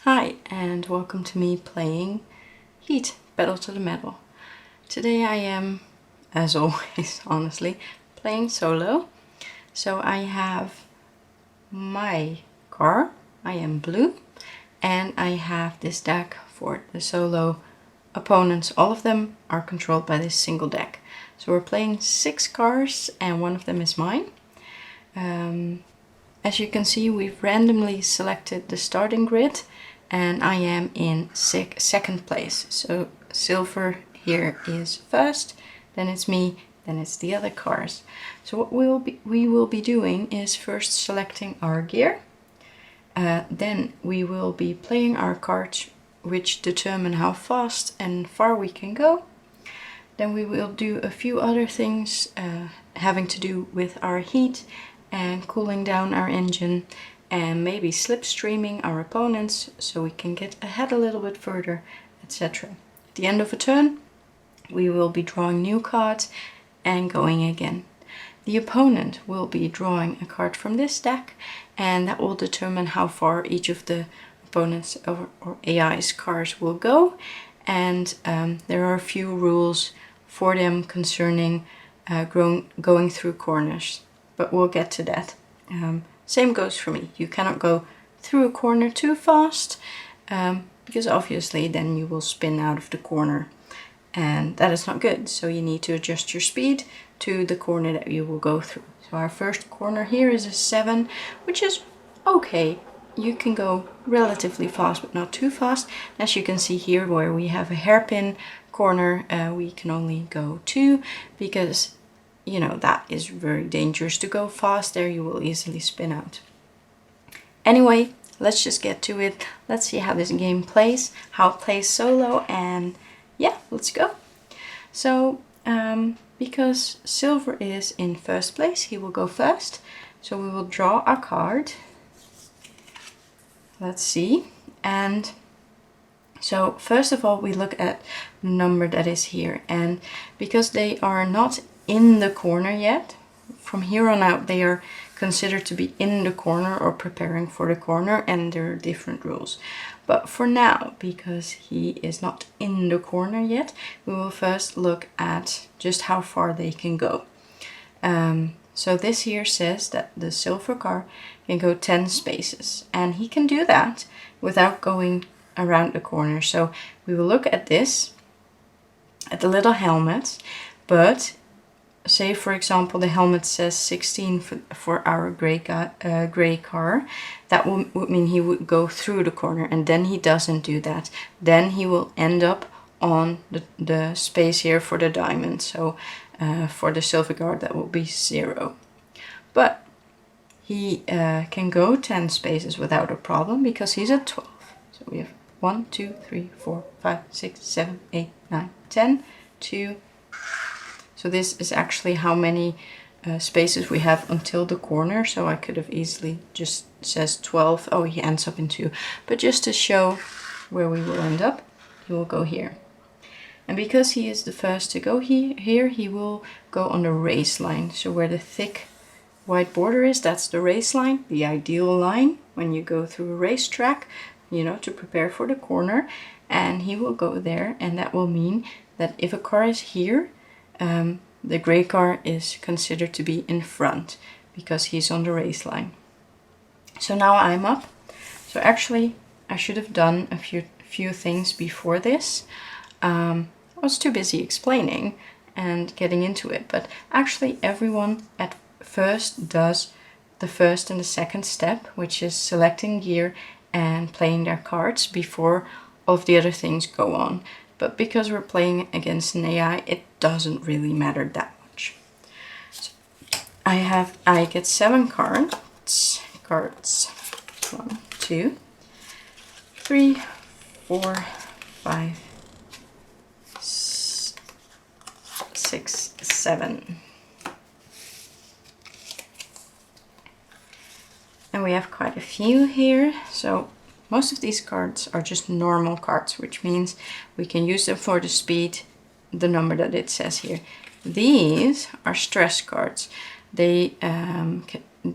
Hi, and welcome to me playing Heat, Pedal to the Metal. Today I am, as always, honestly, playing solo. So I have my car, I am blue, and I have this deck for the solo opponents. All of them are controlled by this single deck. So we're playing 6 cars and one of them is mine. As you can see, we've randomly selected the starting grid and I am in second place. So silver here is first, then it's me, then it's the other cars. So what we will be doing is first selecting our gear. Then we will be playing our cards which determine how fast and far we can go. Then we will do a few other things having to do with our heat and cooling down our engine and maybe slipstreaming our opponents so we can get ahead a little bit further, etc. At the end of a turn, we will be drawing new cards and going again. The opponent will be drawing a card from this deck and that will determine how far each of the opponents or AI's cards will go. And there are a few rules for them concerning going through corners, but we'll get to that. Same goes for me. You cannot go through a corner too fast because obviously then you will spin out of the corner and that is not good. So you need to adjust your speed to the corner that you will go through. So our first corner here is a 7, which is okay. You can go relatively fast, but not too fast. As you can see here where we have a hairpin corner, we can only go 2 because, you know, that is very dangerous to go fast there. You will easily spin out. Anyway, let's just get to it. Let's see how this game plays, how it plays solo, and yeah, let's go. So, because silver is in first place, he will go first. So we will draw a card. Let's see. And so first of all, we look at the number that is here. And because they are not in the corner yet, from here on out, they are considered to be in the corner or preparing for the corner, and there are different rules. But for now, because he is not in the corner yet, we will first look at just how far they can go. So this here says that the silver car can go 10 spaces, and he can do that without going around the corner. So we will look at this, at the little helmet, but say for example the helmet says 16 for our gray car, that would mean he would go through the corner, and then he doesn't do that. Then he will end up on the space here for the diamond. So for the silver guard that will be 0. But he can go 10 spaces without a problem because he's at 12. So we have 1, 2, 3, 4, 5, 6, 7, 8, 9, 10, 2. So this is actually how many spaces we have until the corner. So I could have easily just says 12. Oh, he ends up in 2. But just to show where we will end up, he will go here. And because he is the first to go here, he will go on the race line. So where the thick white border is, that's the race line, the ideal line when you go through a racetrack, you know, to prepare for the corner. And he will go there, and that will mean that if a car is here, the gray car is considered to be in front because he's on the race line. So now I'm up. So actually I should have done a few things before this. I was too busy explaining and getting into it, but actually everyone at first does the first and the second step, which is selecting gear and playing their cards before all of the other things go on. But because we're playing against an AI, it doesn't really matter that much. So I get 7 cards. 1, 2, 3, 4, 5, 6, 7. And we have quite a few here. So most of these cards are just normal cards, which means we can use them for the speed, the number that it says here. These are stress cards. They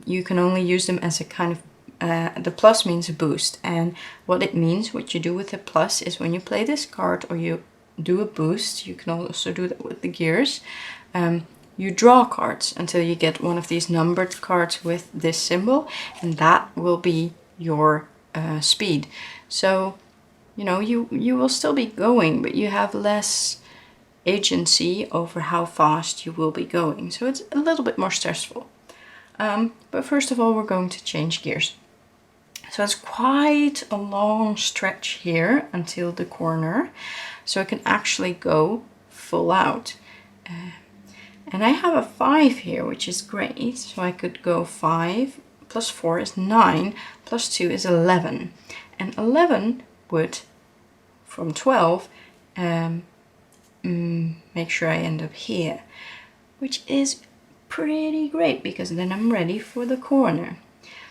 you can only use them as a kind of the plus means a boost, and what it means, what you do with the plus is when you play this card or you do a boost, you can also do that with the gears, you draw cards until you get one of these numbered cards with this symbol, and that will be your speed. So, you know, you will still be going, but you have less agency over how fast you will be going. So it's a little bit more stressful. But first of all, we're going to change gears. So it's quite a long stretch here until the corner. So I can actually go full out. And I have a 5 here, which is great. So I could go 5 plus 4 is 9, plus 2 is 11. And 11 would, from 12, make sure I end up here, which is pretty great because then I'm ready for the corner.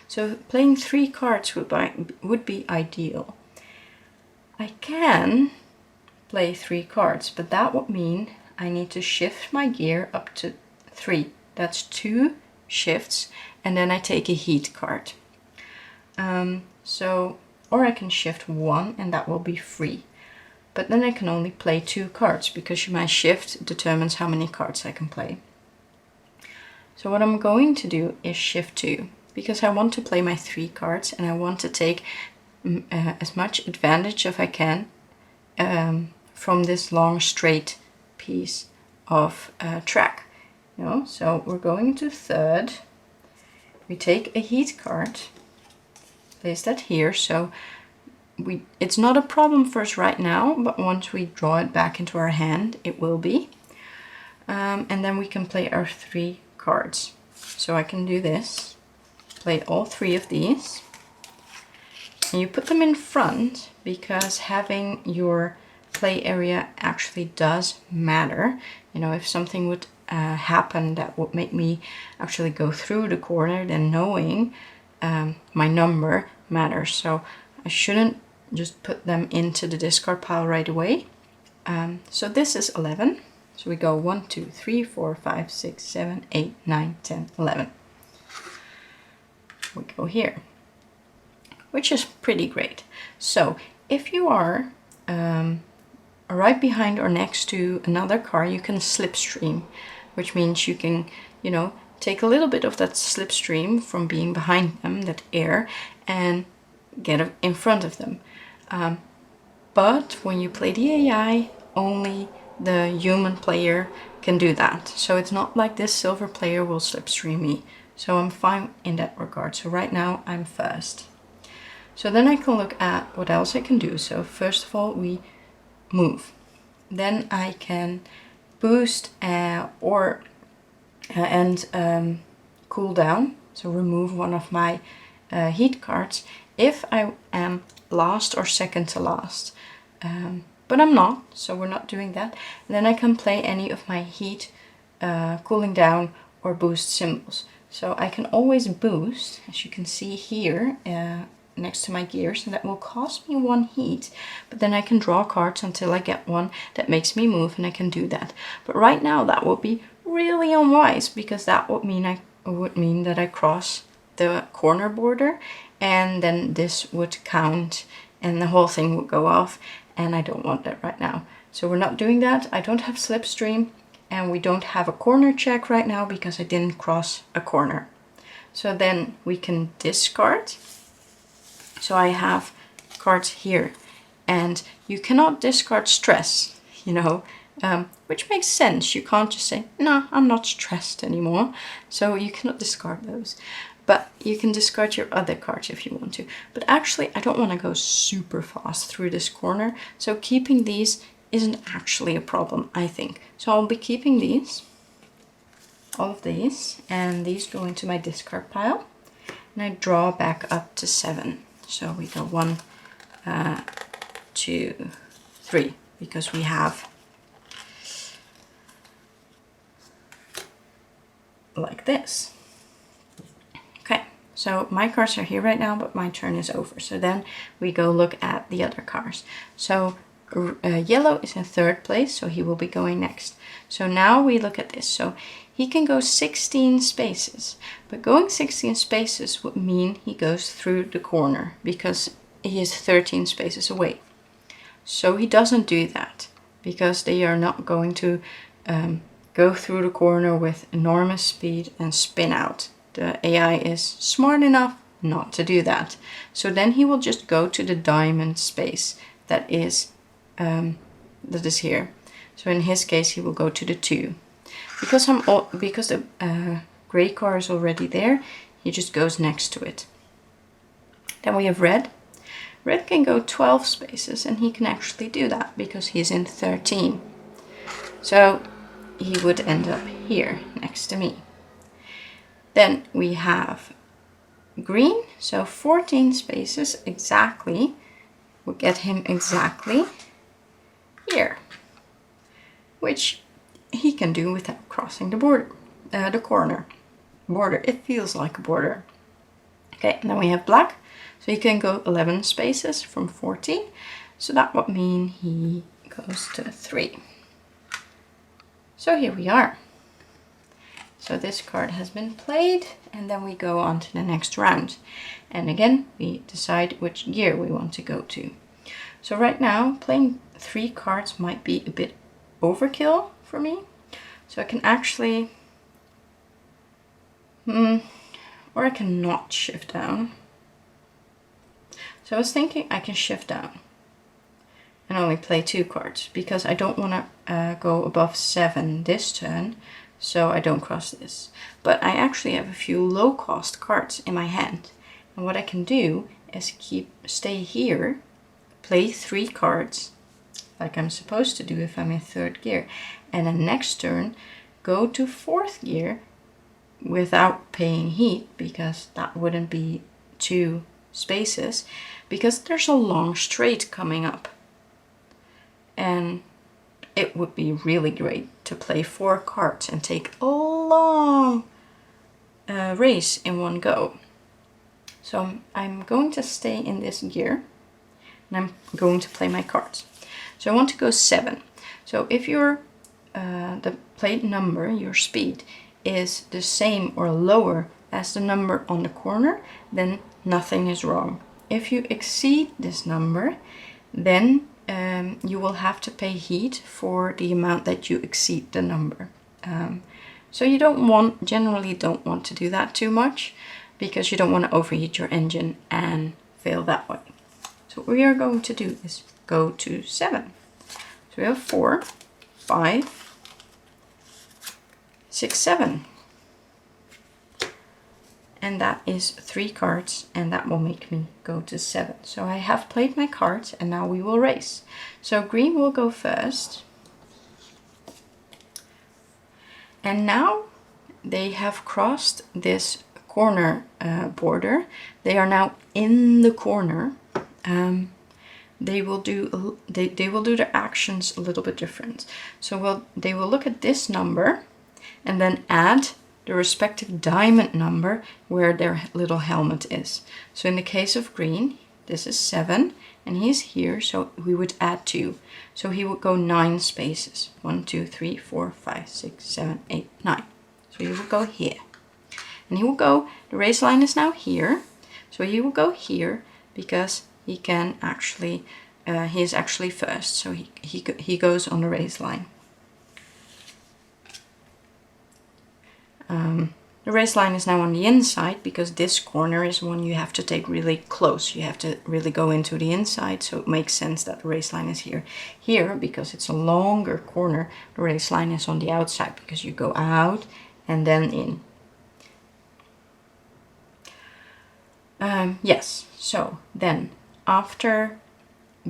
So playing 3 cards would be ideal. I can play 3 cards, but that would mean I need to shift my gear up to 3. That's 2 shifts, and then I take a heat card. Or I can shift 1 and that will be free. But then I can only play 2 cards because my shift determines how many cards I can play. So what I'm going to do is shift 2 because I want to play my 3 cards and I want to take as much advantage as I can from this long straight piece of track. You know? So we're going to 3rd. We take a heat card, place that here. So it's not a problem for us right now, but once we draw it back into our hand, it will be. And then we can play our 3 cards. So I can do this, play all 3 of these. And you put them in front because having your play area actually does matter. You know, if something would happen that would make me actually go through the corner, then knowing my number matters. So I shouldn't just put them into the discard pile right away. So this is 11. So we go 1, 2, 3, 4, 5, 6, 7, 8, 9, 10, 11. We go here, which is pretty great. So if you are right behind or next to another car, you can slipstream, which means you can, you know, take a little bit of that slipstream from being behind them, that air, and get in front of them. But when you play the AI, only the human player can do that. So it's not like this silver player will slipstream me. So I'm fine in that regard. So right now I'm first. So then I can look at what else I can do. So first of all, we move. Then I can boost and cool down. So remove one of my heat cards if I am last or second to last. But I'm not, so we're not doing that. And then I can play any of my heat, cooling down or boost symbols. So I can always boost, as you can see here, next to my gears, and that will cost me 1 heat, but then I can draw cards until I get one that makes me move, and I can do that. But right now that would be really unwise because that would mean that I cross the corner border, and then this would count and the whole thing would go off, and I don't want that right now. So we're not doing that. I don't have slipstream, and we don't have a corner check right now because I didn't cross a corner. So then we can discard. So I have cards here, and you cannot discard stress, you know, which makes sense. You can't just say, no, I'm not stressed anymore. So you cannot discard those. But you can discard your other cards if you want to. But actually, I don't want to go super fast through this corner. So keeping these isn't actually a problem, I think. So I'll be keeping these, all of these, and these go into my discard pile. And I draw back up to 7. So we go 1, 2, 3, because we have like this. Okay, so my cards are here right now, but my turn is over. So then we go look at the other cards. So yellow is in 3rd place, so he will be going next. So now we look at this. So he can go 16 spaces, but going 16 spaces would mean he goes through the corner because he is 13 spaces away. So he doesn't do that because they are not going to go through the corner with enormous speed and spin out. The AI is smart enough not to do that. So then he will just go to the diamond space that is here. So in his case, he will go to the 2. Because the gray car is already there, he just goes next to it. Then we have red. Red can go 12 spaces, and he can actually do that because he's in 13. So he would end up here next to me. Then we have green, so 14 spaces exactly will get him exactly here, which he can do without crossing the border, the corner. Border, it feels like a border. Okay, and then we have black, so he can go 11 spaces from 14, so that would mean he goes to 3. So here we are. So this card has been played, and then we go on to the next round. And again, we decide which gear we want to go to. So right now, playing 3 cards might be a bit overkill for me. So I can actually, or I can not shift down. So I was thinking I can shift down and only play 2 cards because I don't want to go above 7 this turn, so I don't cross this. But I actually have a few low cost cards in my hand, and what I can do is stay here, play 3 cards like I'm supposed to do if I'm in 3rd gear, and then next turn go to 4th gear without paying heat, because that wouldn't be 2 spaces, because there's a long straight coming up. And it would be really great to play 4 cards and take a long race in one go. So I'm going to stay in this gear, and I'm going to play my cards. So I want to go 7. So if your the plate number, your speed, is the same or lower as the number on the corner, then nothing is wrong. If you exceed this number, then you will have to pay heat for the amount that you exceed the number. So you generally don't want to do that too much, because you don't want to overheat your engine and fail that way. So what we are going to do is go to 7. So we have 4, 5, 6, 7. And that is 3 cards, and that will make me go to 7. So I have played my cards, and now we will race. So green will go first. And now they have crossed this corner border. They are now in the corner. They will do their actions a little bit different. So they will look at this number and then add the respective diamond number where their little helmet is. So in the case of green, this is 7, and he's here, so we would add 2. So he would go 9 spaces. 1, 2, 3, 4, 5, 6, 7, 8, 9. So he will go here. And he will go, the race line is now here, so he will go here because he can actually, he is actually first, so he goes on the race line. The race line is now on the inside because this corner is one you have to take really close. You have to really go into the inside, so it makes sense that the race line is here. Here, because it's a longer corner, the race line is on the outside because you go out and then in. Yes, so then after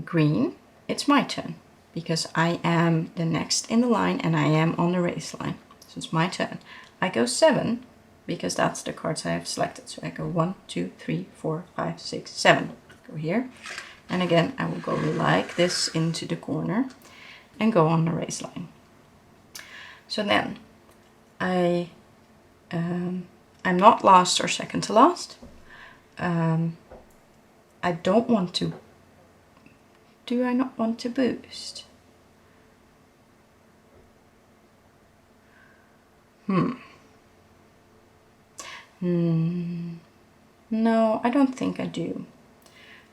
green, it's my turn because I am the next in the line and I am on the race line. So it's my turn. I go 7 because that's the cards I have selected. So I go 1, 2, 3, 4, 5, 6, 7. Go here. And again, I will go like this into the corner and go on the race line. So then I'm not last or second to last. I don't want to. Do I not want to boost? No, I don't think I do.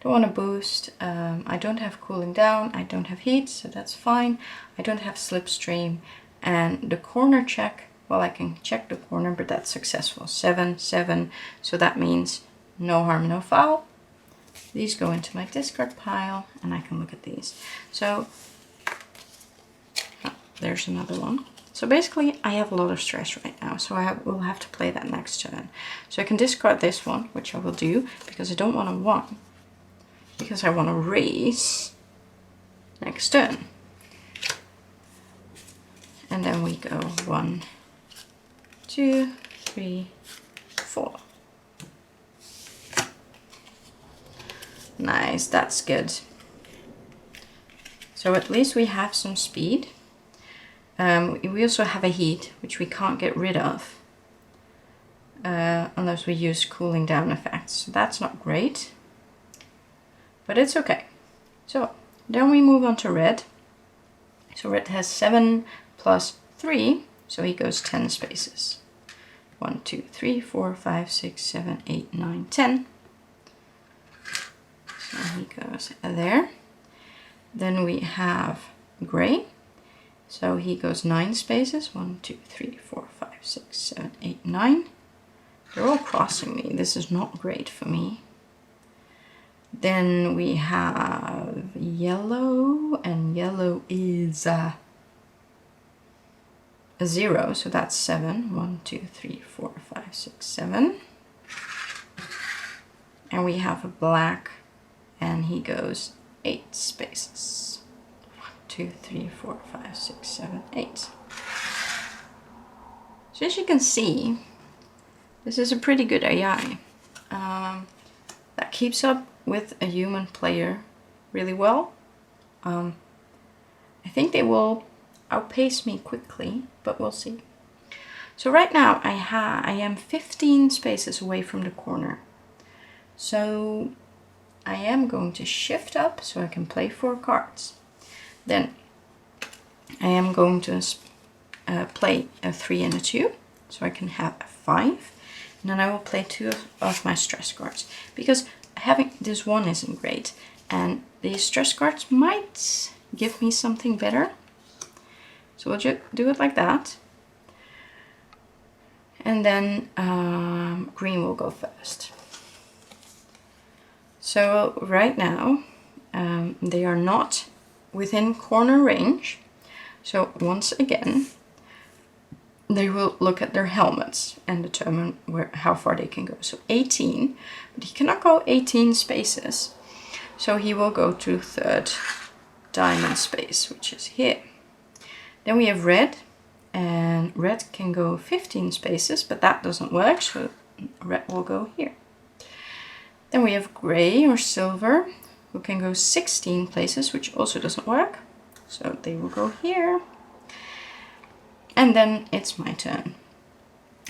Don't want to boost. I don't have cooling down. I don't have heat, so that's fine. I don't have slipstream. And the corner check, well, I can check the corner, but that's successful. 7, 7. So that means no harm, no foul. These go into my discard pile, and I can look at these. So there's another one. So basically, I have a lot of stress right now, so I will have to play that next turn. So I can discard this one, which I will do, because I don't want to 1. Because I want to raise next turn. And then we go 1, 2, 3, 4. Nice, that's good. So at least we have some speed. We also have a heat, which we can't get rid of unless we use cooling down effects. So that's not great, but it's okay. So then we move on to red. So red has 7 plus 3, so he goes 10 spaces. 1, 2, 3, 4, 5, 6, 7, 8, 9, 10. So he goes there. Then we have gray. So he goes 9 spaces. 1, 2, 3, 4, 5, 6, 7, 8, 9. They're all crossing me. This is not great for me. Then we have yellow, and yellow is a 0, so that's 7. 1, 2, 3, 4, 5, 6, 7. And we have a black, and he goes 8 spaces. 1, 2, 3, 4, 5, 6, 7, 8. So as you can see, this is a pretty good AI that keeps up with a human player really well. I think they will outpace me quickly, but we'll see. So right now I am 15 spaces away from the corner. So I am going to shift up so I can play 4 cards. Then I am going to play a 3 and a 2, so I can have a 5. And then I will play 2 of my stress cards, because having this 1 isn't great, and these stress cards might give me something better. So we'll just do it like that. And then green will go first. So right now they are not within corner range. So once again, they will look at their helmets and determine how far they can go. So 18, but he cannot go 18 spaces. So he will go to 3rd diamond space, which is here. Then we have red, and red can go 15 spaces, but that doesn't work, so red will go here. Then we have gray or silver, who can go 16 places, which also doesn't work, so they will go here. And then it's my turn.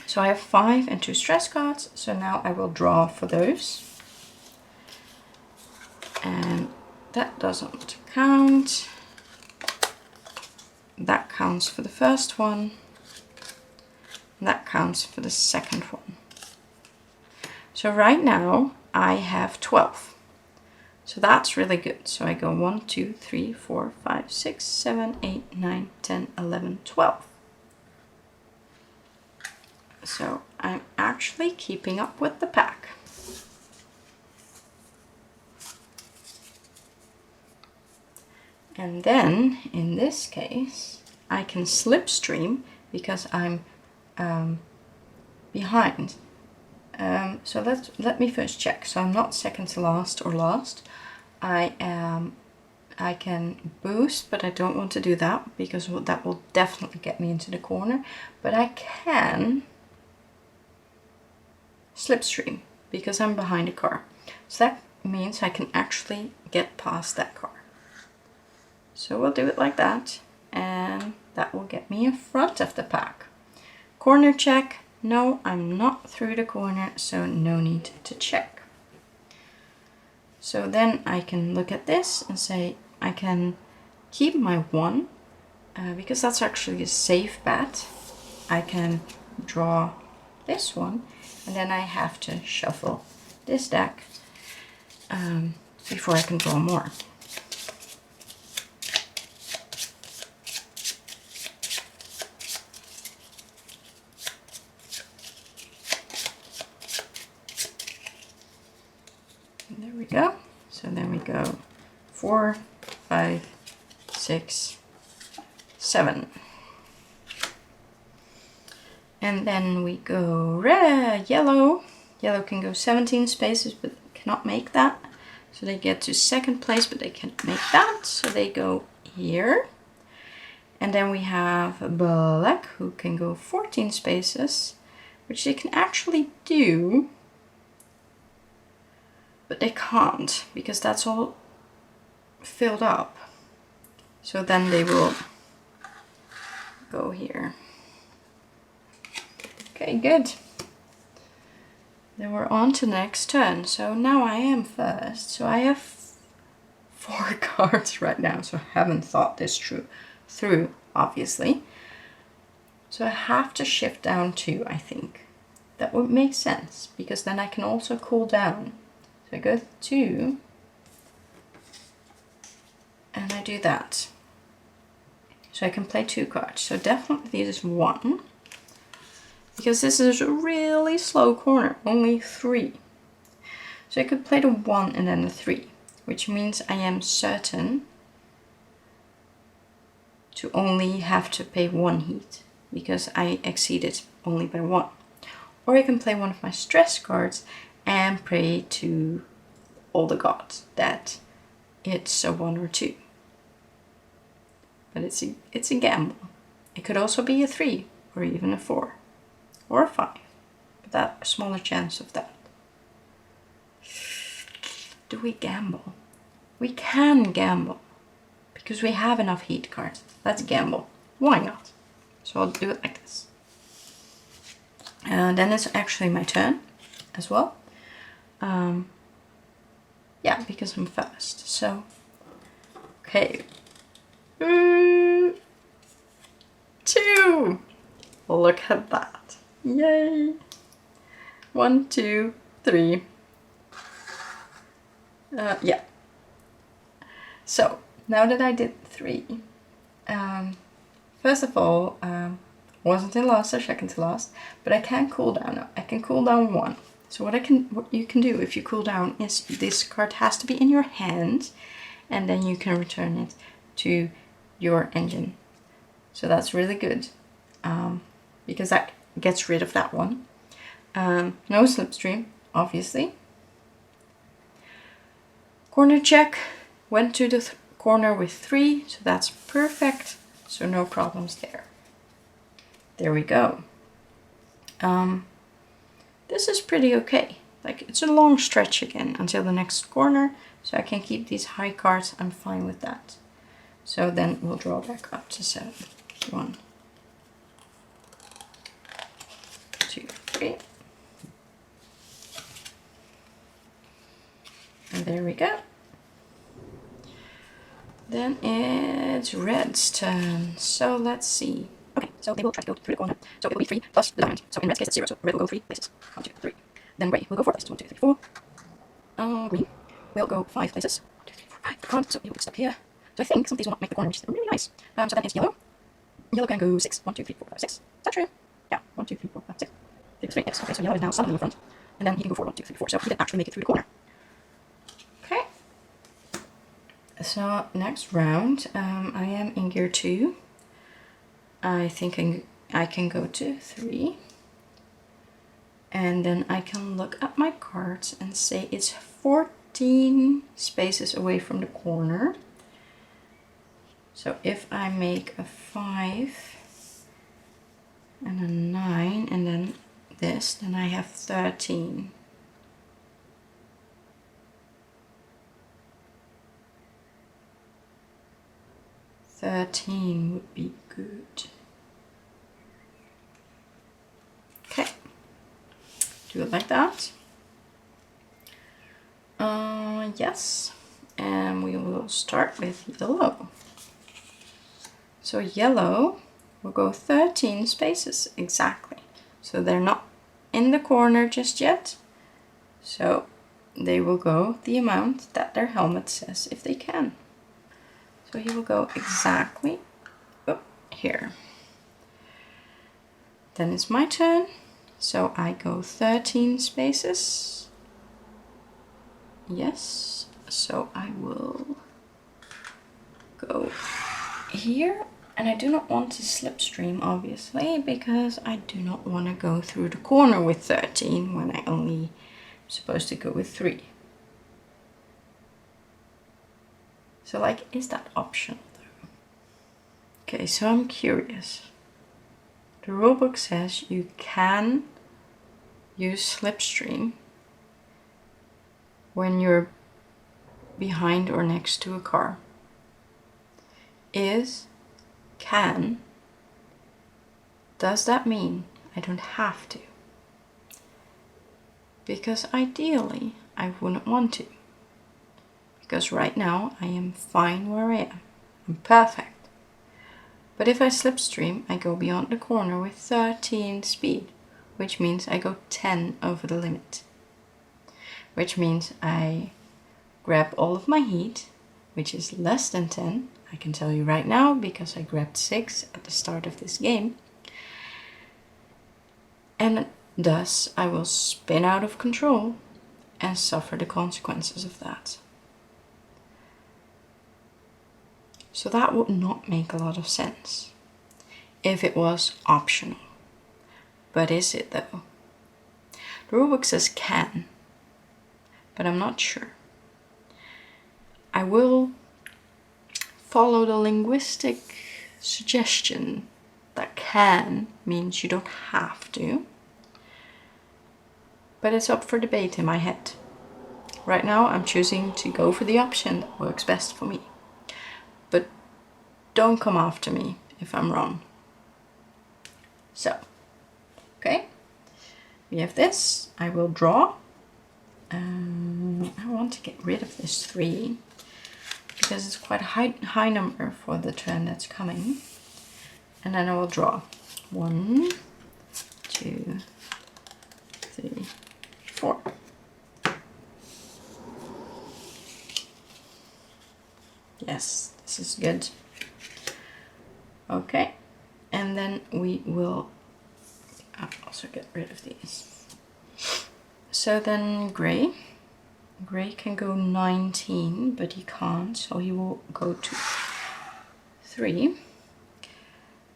So I have 5 and 2 stress cards, so now I will draw for those. And that doesn't count. That counts for the first one. And that counts for the second one. So right now I have 12. So that's really good. So I go 1, 2, 3, 4, 5, 6, 7, 8, 9, 10, 11, 12. So I'm actually keeping up with the pack. And then in this case, I can slipstream because I'm behind. So let me first check. So I'm not second to last or last. I can boost, but I don't want to do that because that will definitely get me into the corner. But I can slipstream because I'm behind a car. So that means I can actually get past that car. So we'll do it like that, and that will get me in front of the pack. Corner check. No, I'm not through the corner, so no need to check. So then I can look at this and say I can keep my 1 because that's actually a safe bet. I can draw this one, and then I have to shuffle this deck before I can draw more. And there we go. So then we go 4, 5, 6, 7. And then we go red, yellow. Yellow can go 17 spaces, but cannot make that. So they get to second place, but they can't make that. So they go here. And then we have black, who can go 14 spaces, which they can actually do. But they can't, because that's all filled up. So then they will go here. Okay, good. Then we're on to the next turn. So now I am first. So I have 4 cards right now. So I haven't thought this through, obviously. So I have to shift down 2, I think. That would make sense, because then I can also cool down. So I go 2, and I do that. So I can play 2 cards. So definitely this is 1. Because this is a really slow corner, only 3. So I could play the 1 and then the 3, which means I am certain to only have to pay 1 heat, because I exceeded only by 1. Or I can play one of my stress cards and pray to all the gods that it's a 1 or 2. But it's a gamble. It could also be a 3 or even a 4. Or a 5, but that a smaller chance of that. Do we gamble? We can gamble, because we have enough heat cards. Let's gamble. Why not? So I'll do it like this. Then it's actually my turn as well. Yeah, because I'm first. So, okay. 2! Look at that. Yay! 1, 2, 3. Yeah. So now that I did 3, first of all, wasn't in last or second to last, but I can cool down now. I can cool down 1. So what you can do if you cool down is this card has to be in your hand, and then you can return it to your engine. So that's really good, because that gets rid of that one. No slipstream, obviously. Corner check, went to the corner with 3, so that's perfect. So no problems there. There we go. This is pretty okay. Like, it's a long stretch again until the next corner, so I can keep these high cards. I'm fine with that. So then we'll draw back up to 7. 1, 2, 3. And there we go. Then it's red's turn. So let's see. Okay, so they will try to go through the corner. So it will be 3 plus the diamond. So in red's case it's 0, so red will go 3 places. 1, 2, 3. Then gray will go 4 places. 1, 2, 3, 4. Green will go 5 places. 1, 2, 3, 4, 5. Can't, so it will stop here. So I think some of these will not make the corner, which is really nice. So then it's yellow. Yellow can go 6. 1, 2, 3, 4, 5, 6. Is that true? Yeah, 1, 2, 3, 4, 5, 6. 3, yes. Okay, so yellow is now suddenly in front. And then he can go 4, 1, 2, 3, 4. So he did actually make it through the corner. Okay. So next round, I am in gear 2. I think I can go to 3. And then I can look at my cards and say it's 14 spaces away from the corner. So if I make a 5 and a 9 and then this, then I have 13. Would be good. Okay, do it like that. Yes, and we will start with yellow. So yellow will go 13 spaces exactly. So they're not in the corner just yet. So they will go the amount that their helmet says if they can. So he will go exactly up here. Then it's my turn. So I go 13 spaces. Yes. So I will go here. And I do not want to slipstream, obviously, because I do not want to go through the corner with 13 when I only am supposed to go with 3. So, like, is that optional though? Okay, so I'm curious. The rulebook says you can use slipstream when you're behind or next to a car. Does that mean I don't have to? Because ideally, I wouldn't want to. Because right now, I am fine where I am. I'm perfect. But if I slipstream, I go beyond the corner with 13 speed, which means I go 10 over the limit. Which means I grab all of my heat, which is less than 10. I can tell you right now because I grabbed 6 at the start of this game. And thus I will spin out of control and suffer the consequences of that. So that would not make a lot of sense if it was optional. But is it though? The rulebook says can, but I'm not sure. I will follow the linguistic suggestion that can means you don't have to. But it's up for debate in my head. Right now I'm choosing to go for the option that works best for me. But don't come after me if I'm wrong. So, okay. We have this. I will draw. I want to get rid of this 3 because it's quite a high number for the turn that's coming. And then I will draw 1, 2, 3, 4. Yes, this is good. Okay, and then we will also get rid of these. So then gray can go 19, but he can't, so he will go to 3.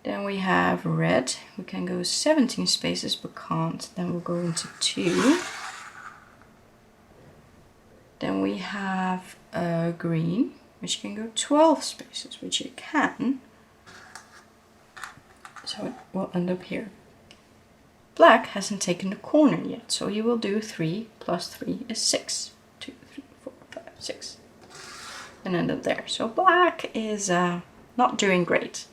Then we have red, we can go 17 spaces but can't, then we'll go into 2. Then we have green, which can go 12 spaces, which it can. So it will end up here. Black hasn't taken the corner yet, so he will do 3 plus 3 is 6. 2, 3, 4, 5, 6. And end up there. So black is not doing great.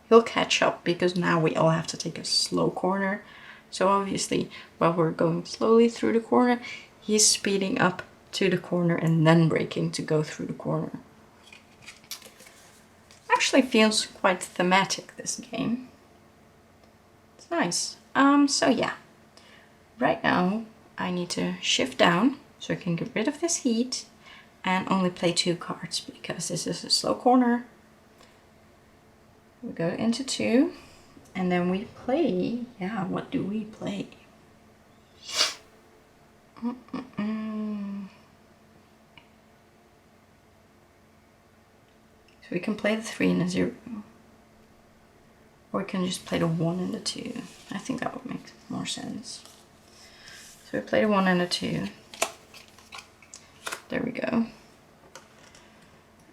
He'll catch up because now we all have to take a slow corner. So obviously, while we're going slowly through the corner, he's speeding up to the corner and then braking to go through the corner. Actually feels quite thematic, this game. It's nice. So yeah, right now I need to shift down so I can get rid of this heat and only play 2 cards because this is a slow corner. We go into 2 and then we play, yeah, what do we play? So we can play the 3 and a 0. Or we can just play the 1 and the 2. I think that would make more sense. So we play the 1 and the 2. There we go.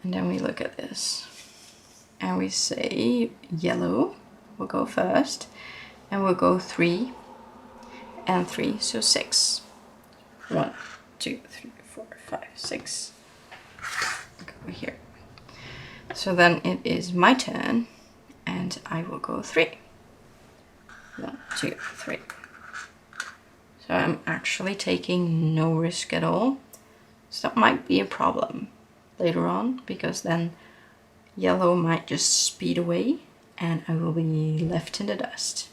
And then we look at this. And we say yellow will go first. And we'll go 3 and 3, so 6. 1, 2, 3, 4, 5, 6. Go here. So then it is my turn. And I will go 3. 1, 2, 3. So I'm actually taking no risk at all. So that might be a problem later on, because then yellow might just speed away and I will be left in the dust.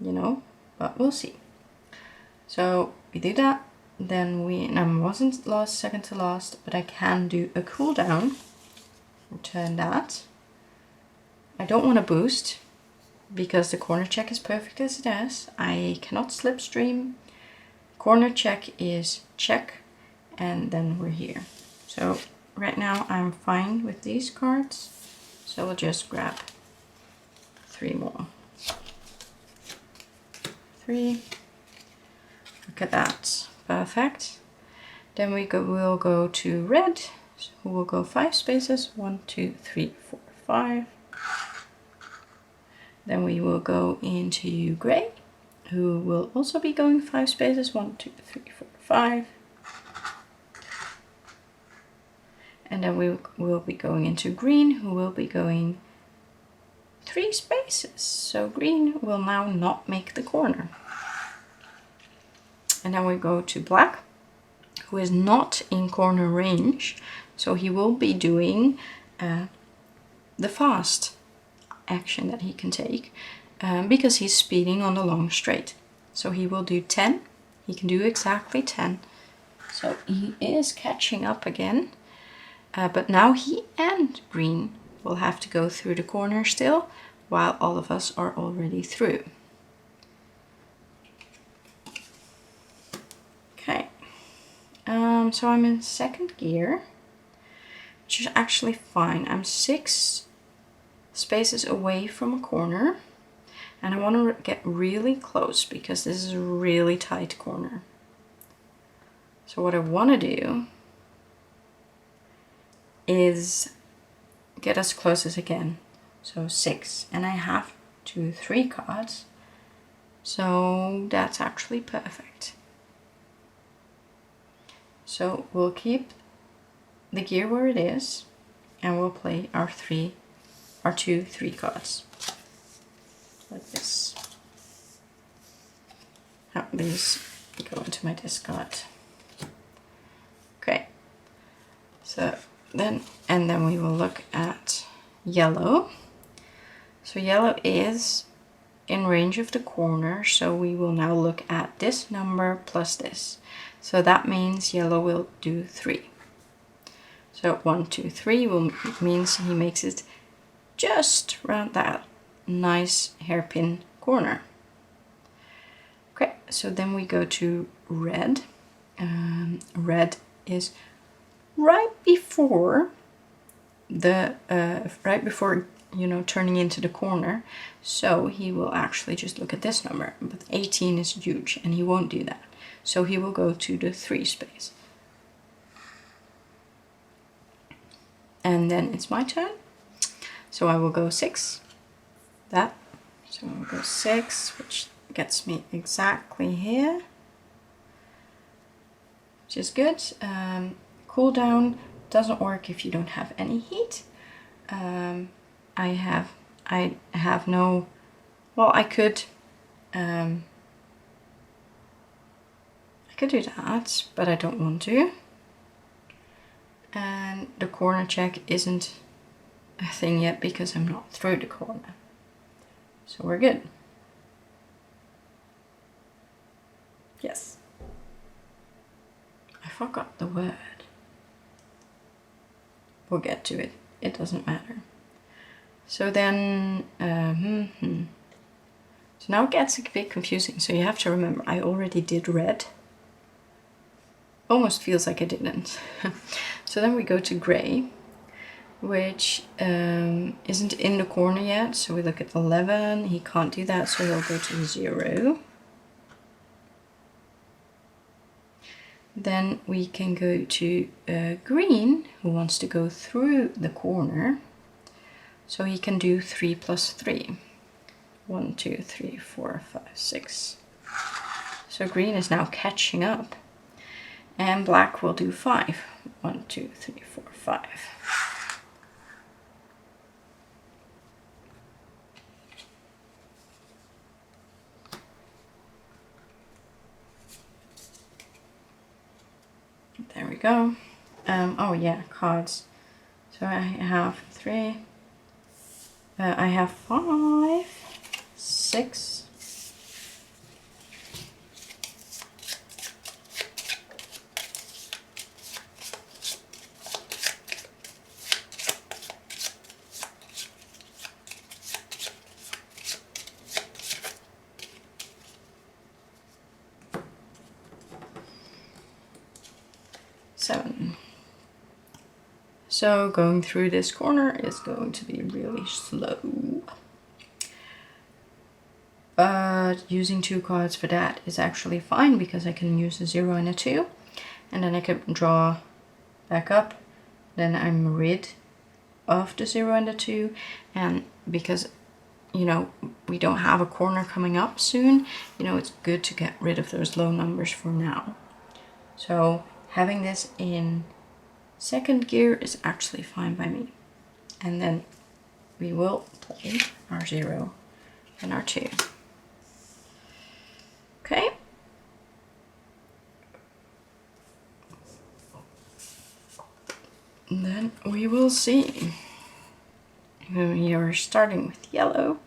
You know, but we'll see. So we do that, then and I wasn't second to last, but I can do a cooldown. Return that. I don't want to boost because the corner check is perfect as it is. I cannot slipstream. Corner check is check, and then we're here. So right now I'm fine with these cards, so we'll just grab 3 more. 3. Look at that, perfect. Then we'll go to red, who will go 5 spaces, 1, 2, 3, 4, 5. Then we will go into gray, who will also be going 5 spaces, 1, 2, 3, 4, 5. And then we will be going into green, who will be going 3 spaces. So green will now not make the corner. And then we go to black, who is not in corner range. So he will be doing the fast action that he can take because he's speeding on the long straight. So he will do 10. He can do exactly 10. So he is catching up again. But now he and green will have to go through the corner still, while all of us are already through. Okay, so I'm in second gear, which is actually fine. I'm 6 spaces away from a corner, and I want to get really close because this is a really tight corner. So what I want to do is get as close as I can. So 6, and I have 2, 3 cards, so that's actually perfect. So we'll keep the gear where it is, and we'll play our 2, 3 cards like this. Now these go into my discard. Okay, so then we will look at yellow. So yellow is in range of the corner, so we will now look at this number plus this. So that means yellow will do 3. So 1, 2, 3 means he makes it just around that nice hairpin corner. Okay, so then we go to red. Red is right before turning into the corner, so he will actually just look at this number, but 18 is huge and he won't do that, so he will go to the 3 space. And then it's my turn, so I will go 6, that, so I will go 6, which gets me exactly here, which is good. Cooldown doesn't work if you don't have any heat. I have no, well, I could do that, but I don't want to. And the corner check isn't a thing yet because I'm not through the corner. So we're good. Yes. I forgot the word. We'll get to it. It doesn't matter. So then, so now it gets a bit confusing. So you have to remember, I already did red. Almost feels like I didn't. So then we go to gray, which isn't in the corner yet. So we look at 11. He can't do that, so he'll go to 0. Then we can go to green, who wants to go through the corner. So he can do 3 plus 3. 1, 2, 3, 4, 5, 6. So green is now catching up. And black will do 5. 1, 2, 3, 4, 5. There we go. Oh yeah, cards. So I have 3, I have 5, 6, 7. So going through this corner is going to be really slow. But using 2 cards for that is actually fine because I can use a 0 and a 2. And then I can draw back up. Then I'm rid of the 0 and the 2. And because, you know, we don't have a corner coming up soon, you know, it's good to get rid of those low numbers for now. So having this in 2nd gear is actually fine by me. And then we will play our 0 and our 2. Okay. And then we will see. We are starting with yellow.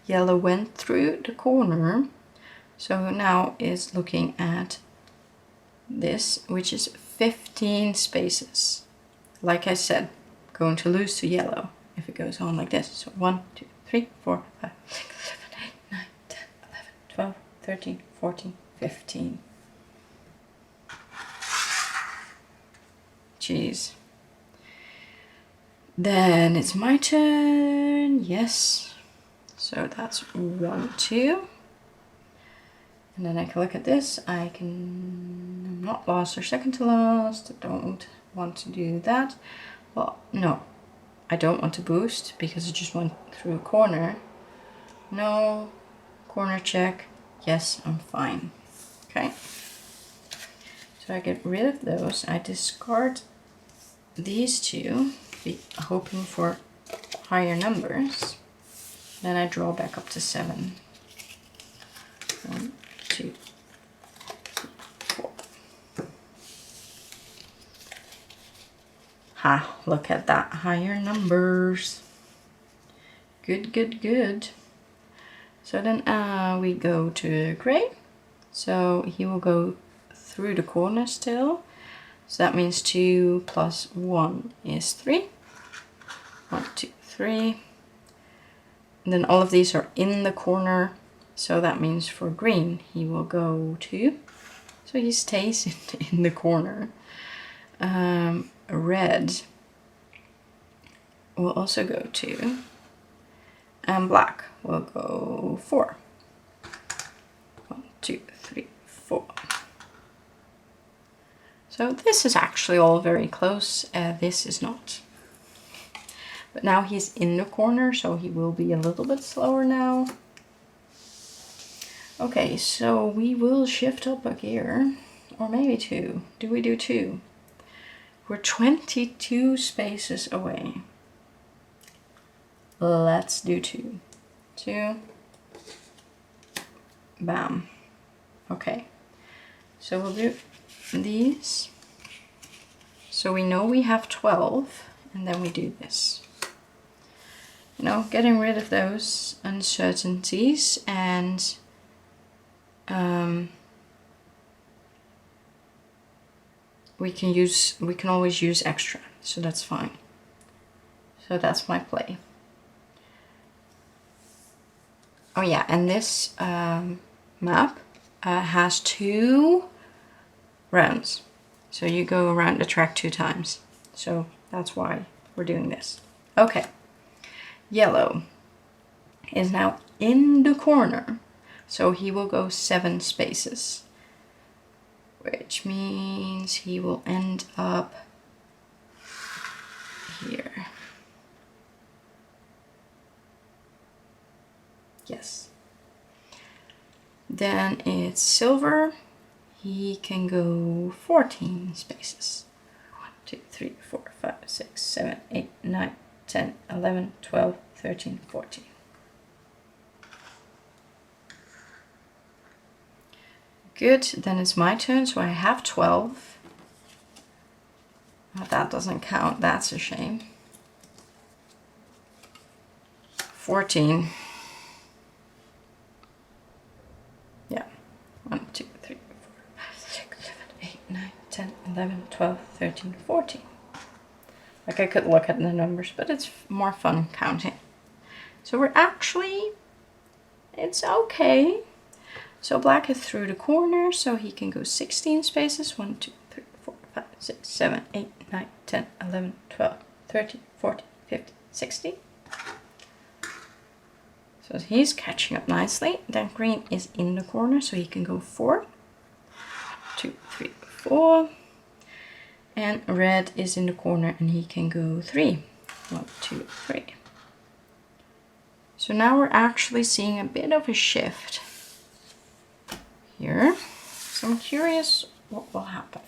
Yellow went through the corner. So now is looking at this, which is 15 spaces. Like I said, going to lose to yellow if it goes on like this. So 1, 2, 3, 4, 5, 6, 7, 8, 9, 10, 11, 12, 13, 14, 15. Jeez. Then it's my turn. Yes. So that's 1, 2. And then I can look at this. I can not last or second to last. I don't want to do that. Well, no, I don't want to boost because it just went through a corner. No, corner check. Yes, I'm fine. Okay. So I get rid of those. I discard these 2, hoping for higher numbers. Then I draw back up to 7. 1, 2, 3, 4. Ha, look at that, higher numbers. Good, good, good. So then we go to gray. So he will go through the corner still. So that means 2 plus 1 is 3. 1, 2, 3. And then all of these are in the corner. So that means for green, he will go 2. So he stays in the corner. Red will also go 2. And black will go 4. 1, 2, 3, 4. So this is actually all very close. This is not. But now he's in the corner, so he will be a little bit slower now. Okay, so we will shift up a gear, or maybe 2. Do we do 2? We're 22 spaces away. Let's do 2. 2. Bam. Okay. So we'll do these. So we know we have 12, and then we do this. You know, getting rid of those uncertainties, and we can always use extra, so that's fine. So that's my play. Oh yeah, and this map has 2 rounds. So you go around the track 2 times. So that's why we're doing this. Okay. Yellow is now in the corner. So he will go 7 spaces. Which means he will end up here. Yes. Then it's silver. He can go 14 spaces. 1, 2, 3, 4, 5, 6, 7, 8, 9, 10, 11, 12, 13, 14. Good, then it's my turn, so I have 12. Oh, that doesn't count, that's a shame. 14. Yeah. 1, 2, 3, 4, 5, 6, 7, 8, 9, 10, 11, 12, 13, 14. Like I could look at the numbers, but it's more fun counting. So we're actually, it's okay. So black is through the corner, so he can go 16 spaces. 1, 2, 3, 4, 5, 6, 7, 8, 9, 10, 11, 12, 13, 14, 15, 16. So he's catching up nicely. Then green is in the corner, so he can go 4, 2, 3, 4. And red is in the corner and he can go 3. 1, 2, 3. So now we're actually seeing a bit of a shift here. So I'm curious what will happen.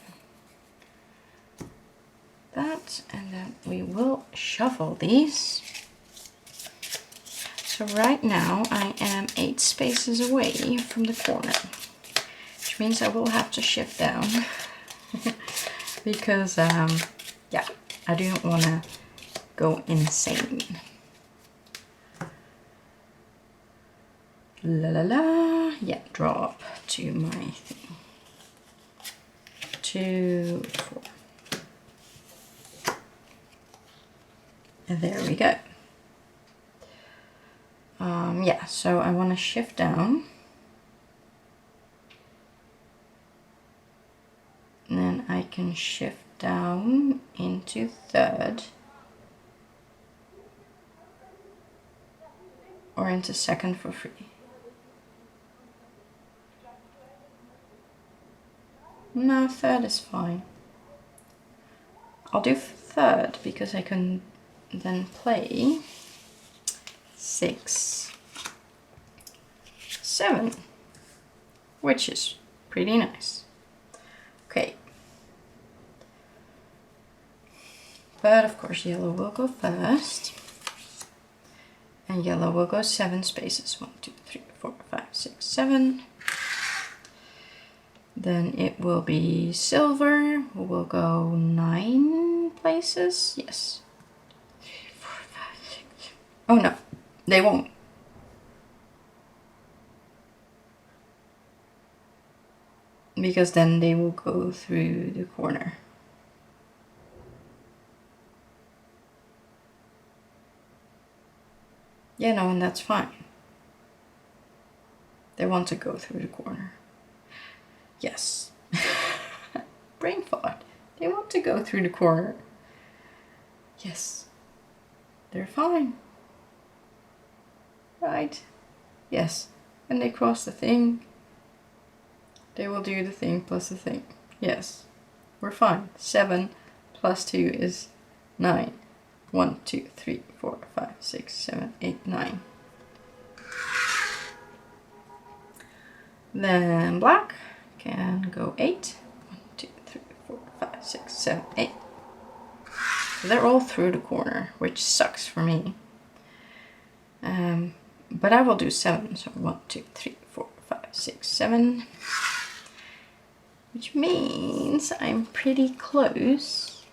That, and then we will shuffle these. So right now I am 8 spaces away from the corner, which means I will have to shift down. Because, yeah, I don't want to go insane. La la la. Yeah, drop to my thing. 2, 4. And there we go. Yeah, so I want to shift down. And then I can shift down into 3rd. Or into 2nd for free. No, 3rd is fine. I'll do 3rd because I can then play 6, 7, which is pretty nice. Okay. But of course yellow will go first. And yellow will go 7 spaces. 1, 2, 3, 4, 5, 6, 7. Then it will be silver, who will go 9 places. Yes. 3, 4, 5, 6. Oh no, they won't. Because then they will go through the corner. Yeah, no, and that's fine. They want to go through the corner. Yes. Brain fart. They want to go through the corner. Yes. They're fine. Right? Yes. When they cross the thing, they will do the thing plus the thing. Yes. We're fine. 7 plus 2 is 9. 1, 2, 3, 4, 5, 6, 7, 8, 9. Then black can go 8. 1, 2, 3, 4, 5, 6, 7, 8. So they're all through the corner, which sucks for me. But I will do 7. So 1, 2, 3, 4, 5, 6, 7. Which means I'm pretty close.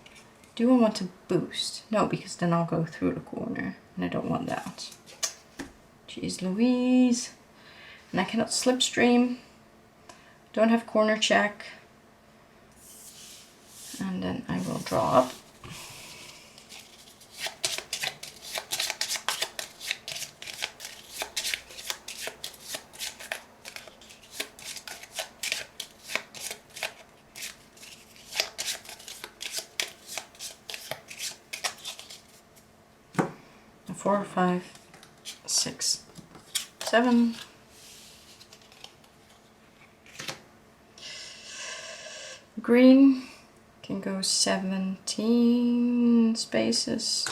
Do I want to boost? No, because then I'll go through the corner, and I don't want that. Jeez Louise. And I cannot slipstream. Don't have corner check. And then I will drop. A 4, 5, 6, 7. Green can go 17 spaces.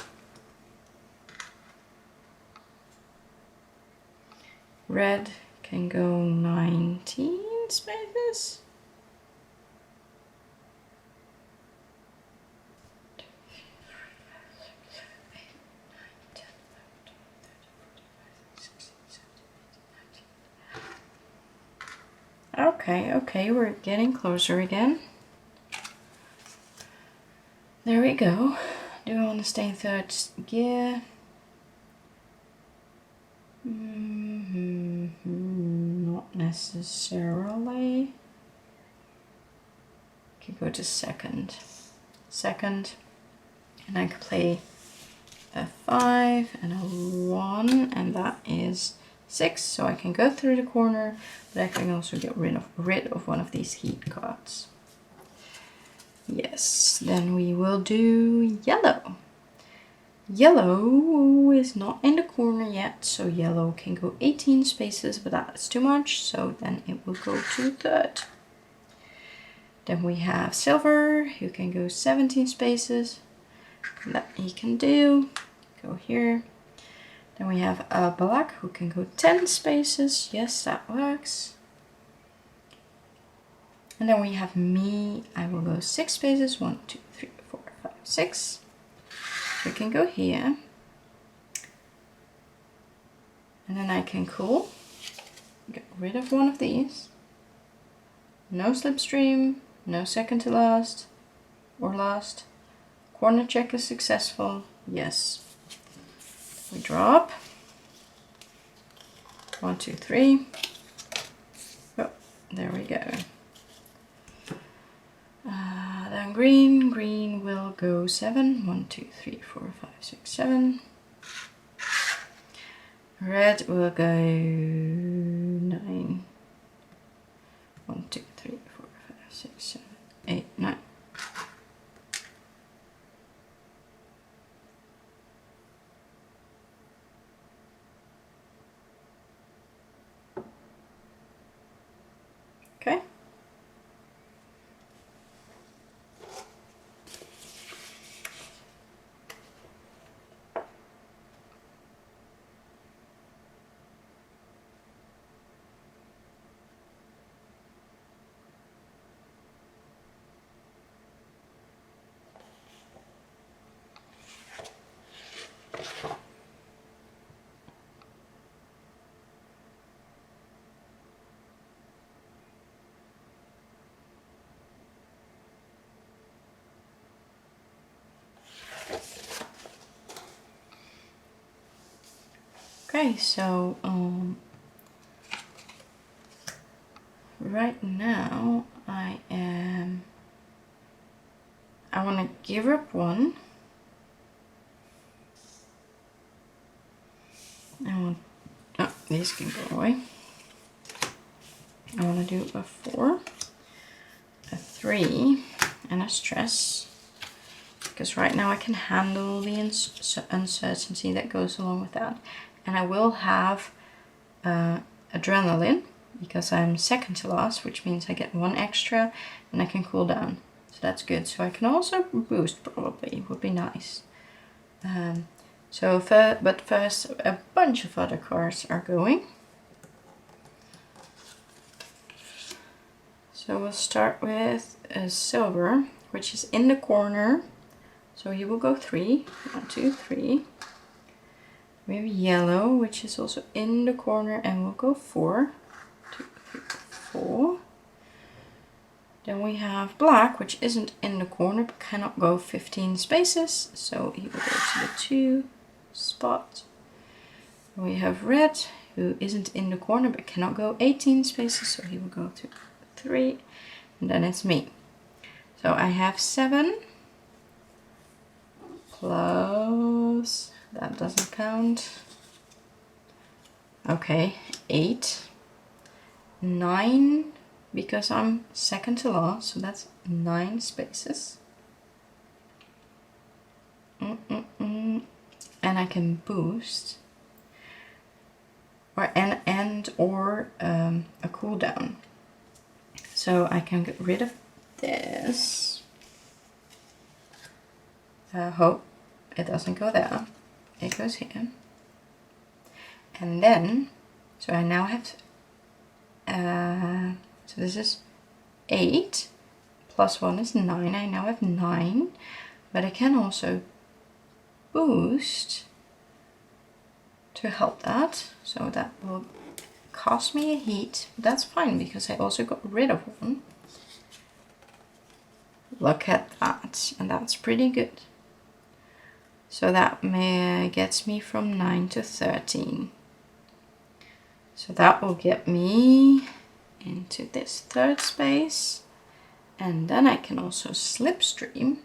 Red can go 19 spaces. Okay, we're getting closer again. There we go. Do I want to stay in 3rd gear? Not necessarily. Could go to second, and I could play a 5 and a 1, and that is 6. So I can go through the corner, but I can also get rid of one of these heat cards. Yes, then we will do yellow. Yellow is not in the corner yet, so yellow can go 18 spaces, but that's too much, so then it will go to third. Then we have silver, who can go 17 spaces. That he can do. Go here. Then we have black, who can go 10 spaces. Yes, that works. And then we have me. I will go 6 spaces. 1, 2, 3, 4, 5, 6. We can go here. And then I can cool. Get rid of one of these. No slipstream. No second to last. Or last. Corner check is successful. Yes. We drop. 1, 2, 3. Oh, there we go. Then green will go 7. 1, 2, 3, 4, 5, 6, 7. Red will go 9. 1, 2, 3, 4, 5, 6, 7, 8, 9. Okay. Okay, so right now I want to give up one. These can go away. I want to do a 4, a 3, and a stress. Because right now I can handle the uncertainty that goes along with that. And I will have adrenaline, because I'm second to last, which means I get 1 extra and I can cool down. So that's good. So I can also boost, probably, would be nice. But first, a bunch of other cards are going. So we'll start with a silver, which is in the corner. So he will go 3. 1, 2, 3. We have yellow, which is also in the corner, and we'll go 4. 2, 3, 4. Then we have black, which isn't in the corner, but cannot go 15 spaces. So he will go to the 2 spot. We have red, who isn't in the corner, but cannot go 18 spaces. So he will go to 3. And then it's me. So I have 7. Plus, that doesn't count. Okay, 8. 9, because I'm second to last, so that's 9 spaces. And I can boost, or a cooldown. So I can get rid of this. Hope it doesn't go there. It goes here. And then, so I now have, so this is 8, plus 1 is 9. I now have 9, but I can also boost to help that. So that will cost me a heat. That's fine, because I also got rid of 1. Look at that, and that's pretty good. So that gets me from 9 to 13. So that will get me into this third space. And then I can also slipstream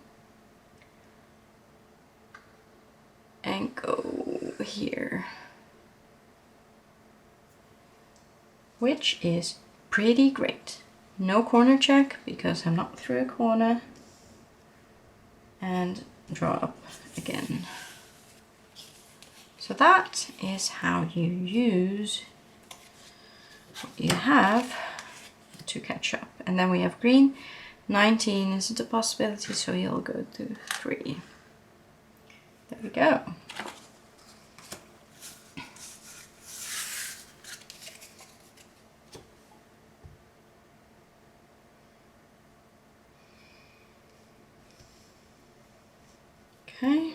and go here, which is pretty great. No corner check because I'm not through a corner, and draw up again. So that is how you use what you have to catch up. And then we have green. 19 isn't a possibility, so he'll go to 3. There we go. Okay.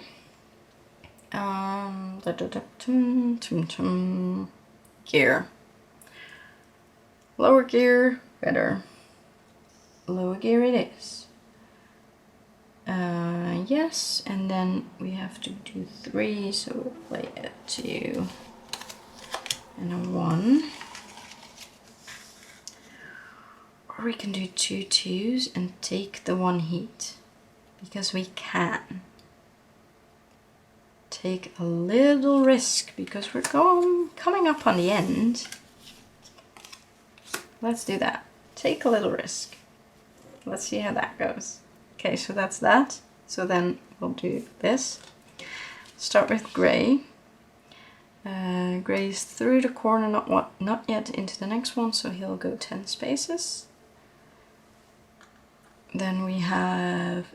Gear. Lower gear, better. Lower gear it is. Yes, and then we have to do 3, so we'll play a 2 and a 1. Or we can do 2 2s and take the 1 heat, because we can. Take a little risk because we're coming up on the end. Let's do that. Take a little risk. Let's see how that goes. Okay, so that's that. So then we'll do this. Start with gray. Gray is through the corner, not yet into the next one, so he'll go 10 spaces. Then we have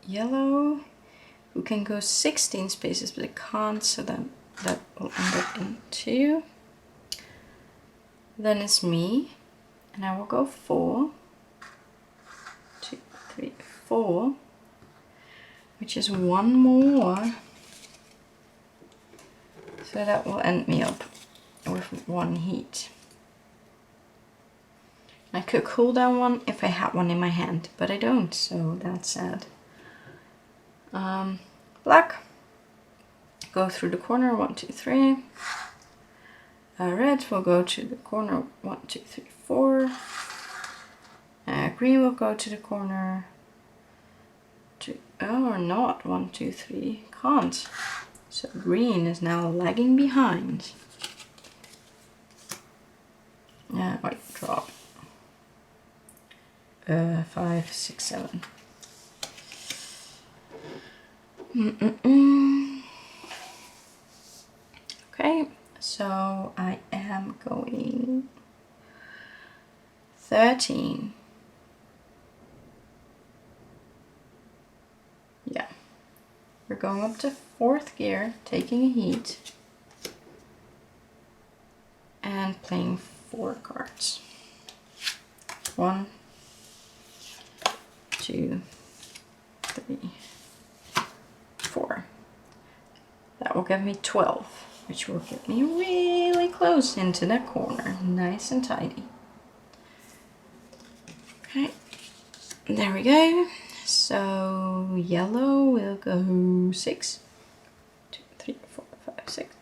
yellow, who can go 16 spaces, but it can't, so then that will end up in 2. Then it's me, and I will go 4, 2, 3, 4, which is 1 more. So that will end me up with 1 heat. I could cool down 1 if I had 1 in my hand, but I don't, so that's sad. Black, go through the corner, 1, 2, 3. Red will go to the corner, 1, 2, 3, 4. Green will go to the corner, 2, or not, 1, 2, 3, can't. So green is now lagging behind. Wait, drop. 5, 6, 7. Okay, so I am going 13. Yeah, we're going up to 4th gear, taking a heat, and playing 4 cards. 1, 2, 3, 4. That will give me 12, which will get me really close into that corner, nice and tidy. Okay, there we go. So yellow will go 6, 2, 3, 4, 5, 6.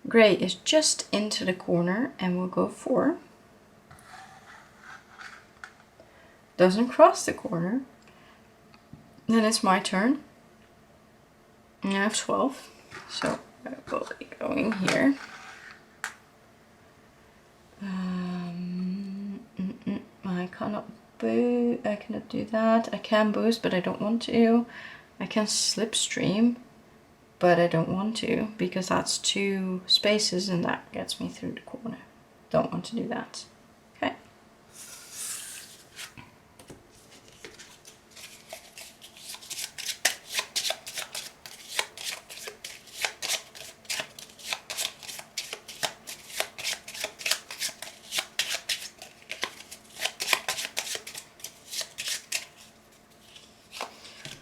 Gray is just into the corner and we'll go 4. Doesn't cross the corner. Then it's my turn. And I have 12. So I will be going here. I cannot boost. I cannot do that. I can boost, but I don't want to. I can slipstream, but I don't want to because that's 2 spaces and that gets me through the corner. Don't want to do that. Okay.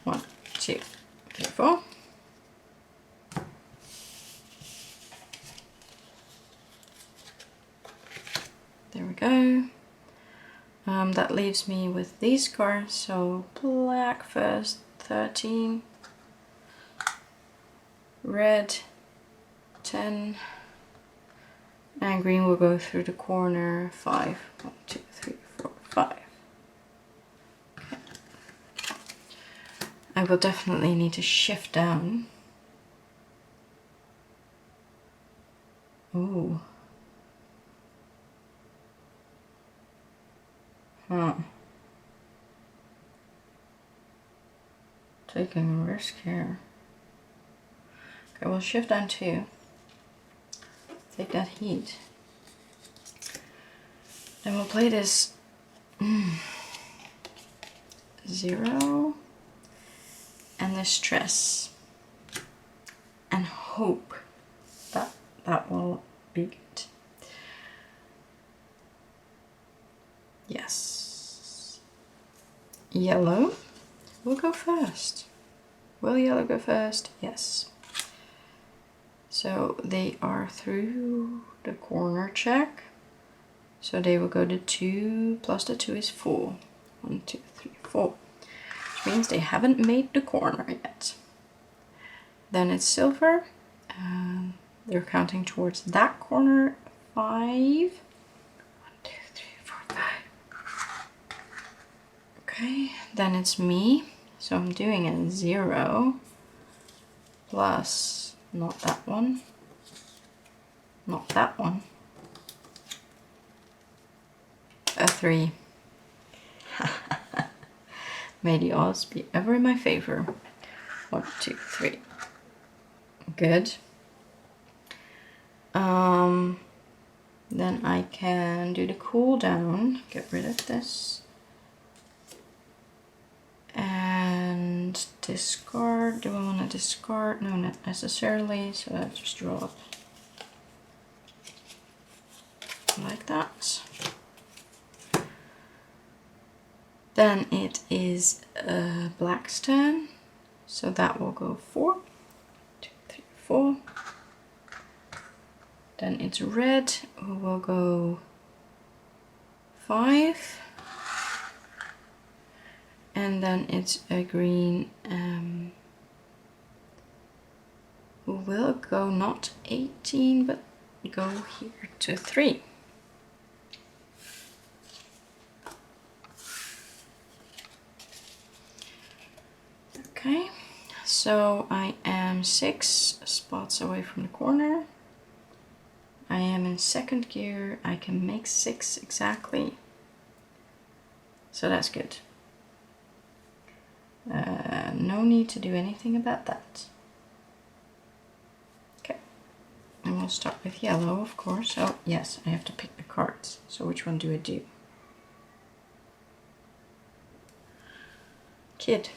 One, 2, 3, 4. There we go. That leaves me with these cards. So black first, 13. Red, 10. And green will go through the corner 5. 1, 2, 3, 4, 5. Okay. I will definitely need to shift down. Ooh. Huh. Taking a risk here. Okay, we'll shift down 2. Take that heat. Then we'll play this 0 and the stress and hope that that will be good. Yes. Yellow will go first. Will yellow go first? Yes. So they are through the corner check. So they will go to 2 plus the 2 is 4. 1, 2, 3, 4. Which means they haven't made the corner yet. Then it's silver. They're counting towards that corner. 5. 1, 2, 3, 4, 5. Okay, then it's me. So I'm doing a 0 plus, not that one, not that one, a 3. May the odds be ever in my favor. 1, 2, 3. Good. Then I can do the cooldown, get rid of this. And discard. Do I want to discard? No, not necessarily. So I just draw it like that. Then it is a black's turn. So that will go 4. 2, 3, 4. Then it's red, who will go 5. And then it's a green who will go not 18, but go here to 3. Okay, so I am 6 spots away from the corner. I am in second gear. I can make 6 exactly. So that's good. No need to do anything about that. Okay, and we'll start with yellow, of course. Oh, yes, I have to pick the cards. So which one do I do? Kid.